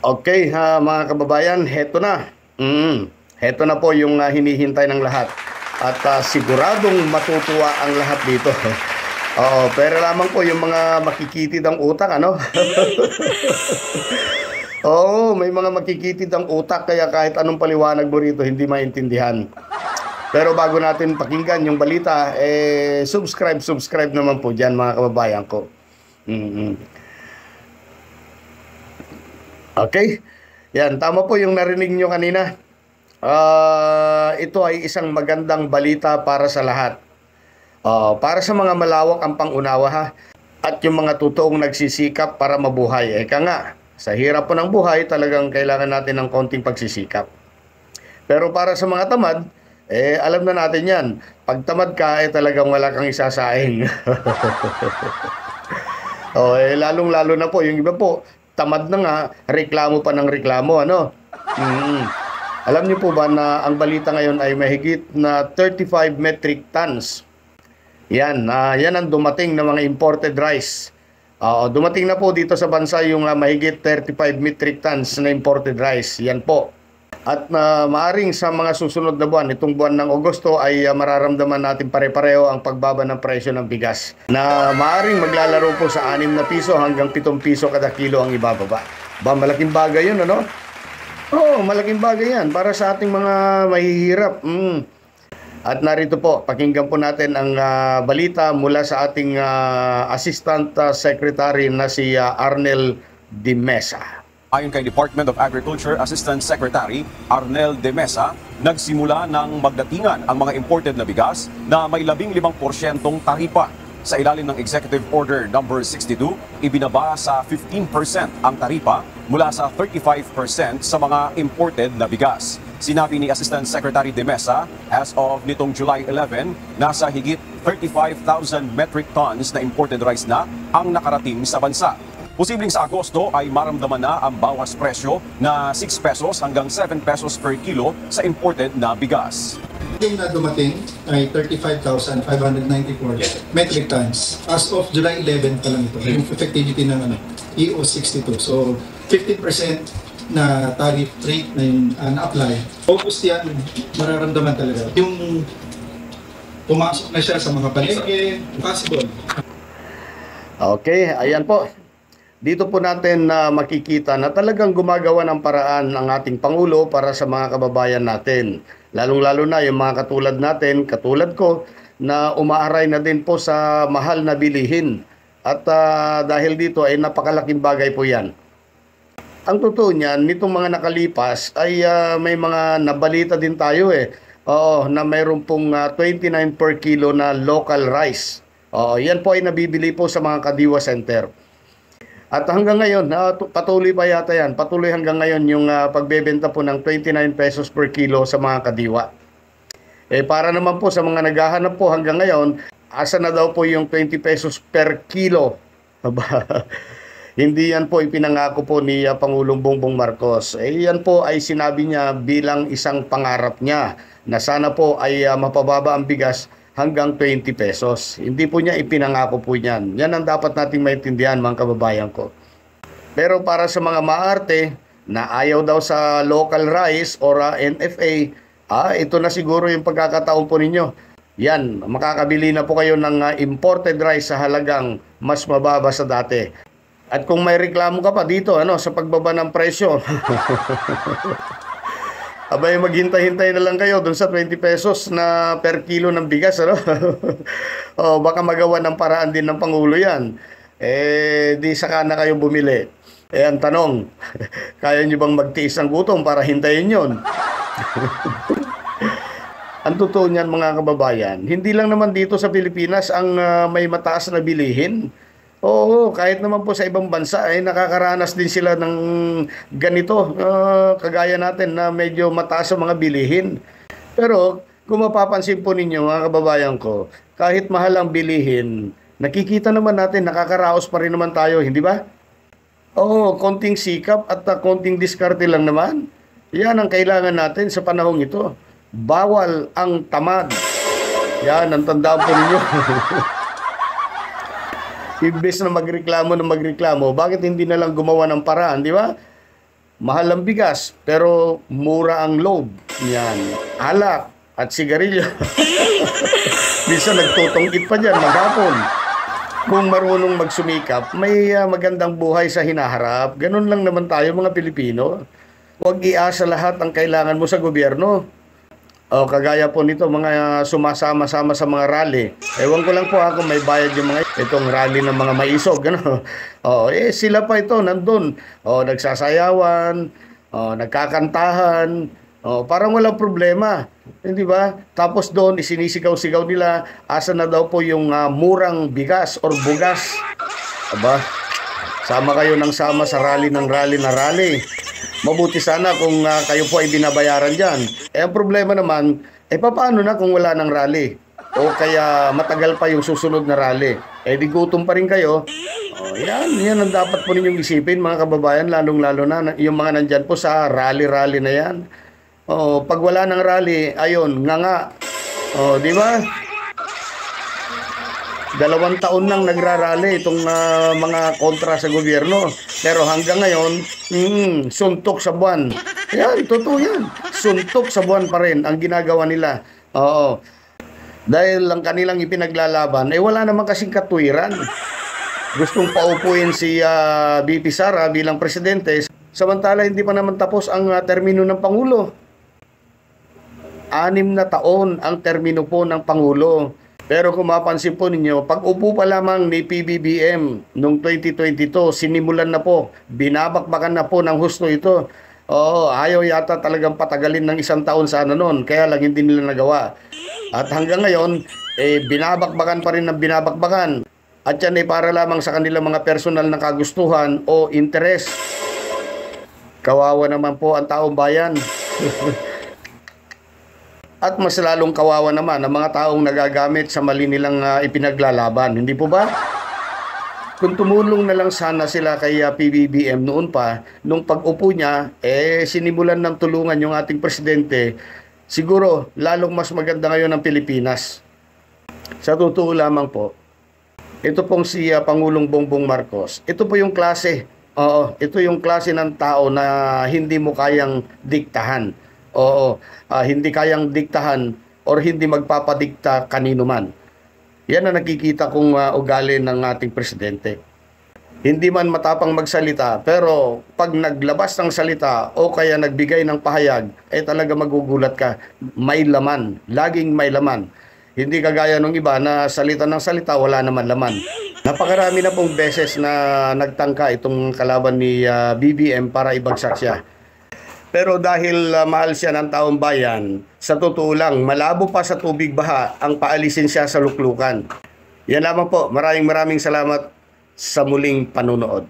Okay, mga kababayan, heto na. Heto na po yung hinihintay ng lahat. At siguradong matutuwa ang lahat dito. Oo, pero lamang po yung mga makikitid ang utak, ano? Oo, may mga makikitid ang utak kaya kahit anong paliwanag mo rito hindi maintindihan. Pero bago natin pakinggan yung balita, subscribe naman po dyan mga kababayan ko. Okay? Yan, tama po yung narinig nyo kanina. Ito ay isang magandang balita para sa lahat. Para sa mga malawak ang pangunawa ha. At yung mga totoong nagsisikap para mabuhay. Eka nga, sa hirap po ng buhay, talagang kailangan natin ng konting pagsisikap. Pero para sa mga tamad, alam na natin yan. Pag tamad ka, talagang wala kang isasaing. Lalong-lalo na po, yung iba po, tamad na nga, reklamo pa ng reklamo, ano? Alam niyo po ba na ang balita ngayon ay mahigit na 35 metric tons. Yan ang dumating na mga imported rice. Dumating na po dito sa bansa yung mahigit 35 metric tons na imported rice. Yan po. At maaring sa mga susunod na buwan, itong buwan ng Agosto ay mararamdaman natin pare-pareho ang pagbaba ng presyo ng bigas. Na maaring maglalaro po sa 6 na piso hanggang 7 piso kada kilo ang ibababa. Malaking bagay yun, ano? Oo, malaking bagay yan para sa ating mga mahihirap. At narito po, pakinggan po natin ang balita mula sa ating Assistant Secretary na si Arnel De Mesa. Ayon kay Department of Agriculture Assistant Secretary Arnel De Mesa, nagsimula ng magdatingan ang mga imported na bigas na may 15% taripa. Sa ilalim ng Executive Order No. 62, ibinaba sa 15% ang taripa mula sa 35% sa mga imported na bigas. Sinabi ni Assistant Secretary De Mesa, as of nitong July 11, nasa higit 35,000 metric tons na imported rice na ang nakarating sa bansa. Posibleng sa Agosto ay maramdaman na ang bawas presyo na 6 pesos hanggang 7 pesos per kilo sa imported na bigas. Yung na dumating ay 35,594 metric tons. As of July 11 pa lang ito, yung effectivity ng EO62. So 15% na tariff rate na yung na-apply. August yan, mararamdaman talaga. Yung pumasok na siya sa mga palengke, possible. Okay, ayan po. Dito po natin makikita na talagang gumagawa ng paraan ang ating Pangulo para sa mga kababayan natin. Lalong-lalo na yung mga katulad natin, katulad ko, na umaaray na din po sa mahal na bilihin. At dahil dito ay napakalaking bagay po yan. Ang totoo niyan, nitong mga nakalipas ay may mga nabalita din tayo na mayroon pong 29 per kilo na local rice. Yan po ay nabibili po sa mga Kadiwa Center. At hanggang ngayon, patuloy pa yata yan. Patuloy hanggang ngayon yung pagbebenta po ng 29 pesos per kilo sa mga kadiwa. Para naman po sa mga naghahanap po hanggang ngayon, asa na daw po yung 20 pesos per kilo? Hindi yan po ipinangako po ni Pangulong Bongbong Marcos. Yan po ay sinabi niya bilang isang pangarap niya na sana po ay mapababa ang bigas hanggang 20 pesos. Hindi po niya ipinangako po yan. Yan ang dapat nating maintindihan mga kababayan ko. Pero para sa mga maarte na ayaw daw sa local rice or NFA, ito na siguro yung pagkakataon po ninyo. Yan, makakabili na po kayo ng imported rice sa halagang mas mababa sa dati. At kung may reklamo ka pa dito sa pagbaba ng presyo, abay, maghintay-hintay na lang kayo dun sa 20 pesos na per kilo ng bigas, ano? Baka magawa ng paraan din ng Pangulo yan. Di saka na kayo bumili. Ang tanong, kaya nyo bang magtiis ng gutom para hintayin yon? Ang totoo niyan mga kababayan, hindi lang naman dito sa Pilipinas ang may mataas na bilihin. Oo, kahit naman po sa ibang bansa nakakaranas din sila ng ganito, kagaya natin na medyo mataas ang mga bilihin. Pero kung mapapansin po ninyo mga kababayan ko, kahit mahal ang bilihin, nakikita naman natin, nakakaraos pa rin naman tayo, hindi ba? Oo, konting sikap at konting diskarte lang naman. Yan ang kailangan natin sa panahong ito. Bawal ang tamad. Yan, ang tandaan po ninyo. Imbes na magreklamo, bakit hindi na lang gumawa ng paraan, di ba? mahal ang bigas, pero mura ang load. Yan. Alak at sigarilyo. Minsan nagtutungkit pa dyan, maghapon. Kung marunong magsumikap, may magandang buhay sa hinaharap. Ganun lang naman tayo mga Pilipino. Huwag iasa lahat ang kailangan mo sa gobyerno. O kagaya po nito, mga sumasama-sama sa mga rally. Ewan ko lang po kung may bayad yung mga itong rally ng mga maisog. Ano? Sila pa ito, nandun. Nagsasayawan, nagkakantahan. Parang walang problema. Hindi ba? Tapos doon, isinisigaw-sigaw nila, asa na daw po yung murang bigas or bugas. Aba, sama kayo ng sama sa rally ng rally na rally. Mabuti sana kung kayo po ay binabayaran dyan. Ang problema naman, paano na kung wala ng rally? O kaya matagal pa yung susunod na rally? Di gutom pa rin kayo. Yan ang dapat po ninyong isipin mga kababayan, lalong-lalo na yung mga nandyan po sa rally-rally na yan. Pag wala ng rally, ayun, nga. Di ba? 2 taon nang nagrarally itong mga kontra sa gobyerno. Pero hanggang ngayon, suntok sa buwan. Yan, totoo yan. Suntok sa buwan pa rin ang ginagawa nila. Dahil ang kanilang ipinaglalaban, wala naman kasing katwiran. Gustong paupuin si BP Sara bilang presidente. Samantala, hindi pa naman tapos ang termino ng Pangulo. 6 na taon ang termino po ng Pangulo. Pero kung mapansin po ninyo, pag upo pa lamang ni PBBM noong 2022, sinimulan na po, binabakbakan na po ng husto ito. Ayaw yata talagang patagalin ng 1 taon sana noon, kaya lang hindi nila nagawa. At hanggang ngayon, binabakbakan pa rin ng binabakbakan. At yan ay para lamang sa kanilang mga personal na kagustuhan o interes. Kawawa naman po ang taong bayan. At mas lalong kawawa naman ang mga taong nagagamit sa mali nilang ipinaglalaban. Hindi po ba? Kung tumulong na lang sana sila kay PBBM noon pa, nung pag-upo niya, sinimulan ng tulungan yung ating presidente, siguro lalong mas maganda ngayon ang Pilipinas. Sa totoo lamang po, ito pong si Pangulong Bongbong Marcos, ito po yung klase. Ito yung klase ng tao na hindi mo kayang diktahan. Hindi kayang diktahan or hindi magpapadikta kanino man. Yan ang nakikita kong ugali ng ating presidente. Hindi man matapang magsalita, pero pag naglabas ng salita o kaya nagbigay ng pahayag, talaga magugulat ka. May laman, laging may laman. Hindi kagaya ng iba na salita ng salita, wala naman laman. Napakarami na pong beses na nagtangka itong kalaban ni BBM para ibagsak siya. Pero dahil mahal siya ng taong bayan, sa totoo lang, malabo pa sa tubig baha ang paalisin siya sa luklukan. Yan lamang po. Maraming salamat sa muling panunood.